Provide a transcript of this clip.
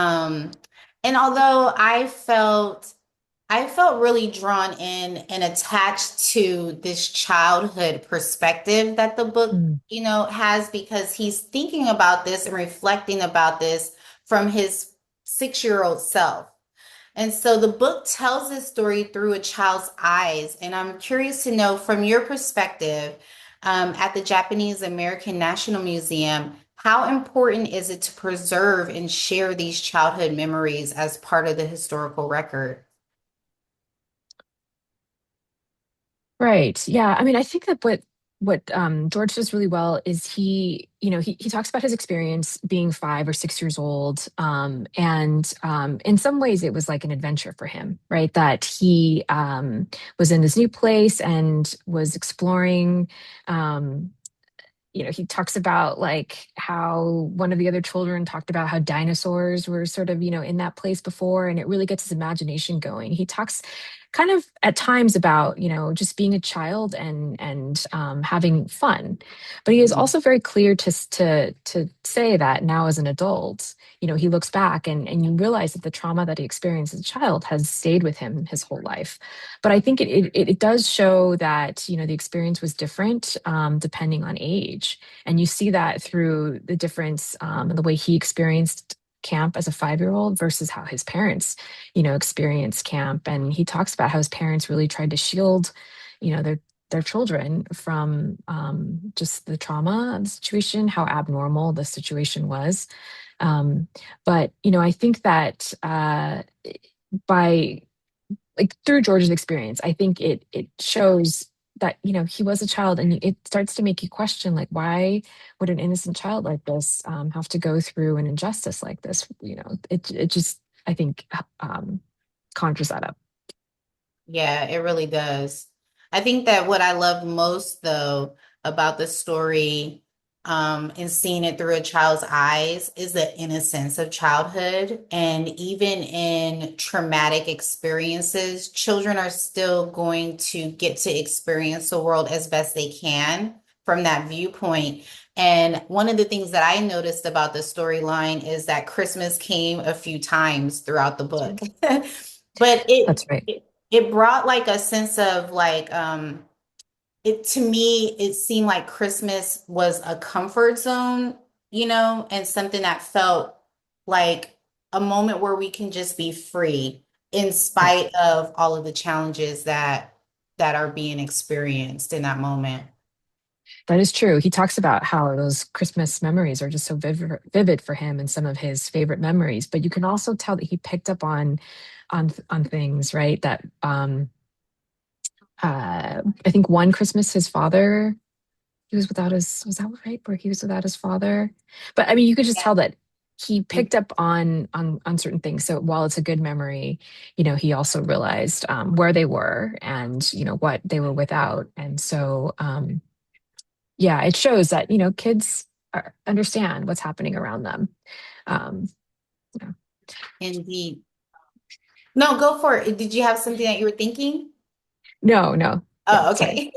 Um, and although I felt really drawn in and attached to this childhood perspective that the book, Mm. has because he's thinking about this and reflecting about this from his 6-year-old self. And so the book tells this story through a child's eyes. And I'm curious to know from your perspective, at the Japanese American National Museum, how important is it to preserve and share these childhood memories as part of the historical record? Right. Yeah. I mean, I think that what George does really well is he talks about his experience being 5 or 6 years old. And in some ways it was like an adventure for him, right? That he was in this new place and was exploring. Um, he talks about like how one of the other children talked about how dinosaurs were sort of, in that place before, and it really gets his imagination going. He talks kind of at times about, just being a child and having fun. But he is also very clear to say that now as an adult, he looks back and you realize that the trauma that he experienced as a child has stayed with him his whole life. But I think it does show that the experience was different depending on age, and you see that through the difference in the way he experienced camp as a 5-year-old versus how his parents experienced camp. And he talks about how his parents really tried to shield their children from just the trauma of the situation, how abnormal the situation was. But I think that by like through George's experience, I think it shows that he was a child, and it starts to make you question like why would an innocent child like this have to go through an injustice like this? It just I think conjures that up. Yeah, it really does. I think that what I love most, though, about the story, and seeing it through a child's eyes is the innocence of childhood. And even in traumatic experiences, children are still going to get to experience the world as best they can from that viewpoint. And one of the things that I noticed about the storyline is that Christmas came a few times throughout the That's book. right. But That's right. it brought like a sense of like it to me it seemed like Christmas was a comfort zone, and something that felt like a moment where we can just be free in Right. spite of all of the challenges that are being experienced in that moment. That is true. He talks about how those Christmas memories are just so vivid for him and some of his favorite memories. But you can also tell that he picked up on things, right? That I think one Christmas his father he was without his was that right? Where he was without his father. But I mean, you could just tell that he picked up on certain things. So while it's a good memory, he also realized where they were and what they were without. And so yeah, it shows that kids understand what's happening around them. Um, yeah. Indeed. No, go for it. Did you have something that you were thinking? No, no, yeah, Oh, sorry. okay.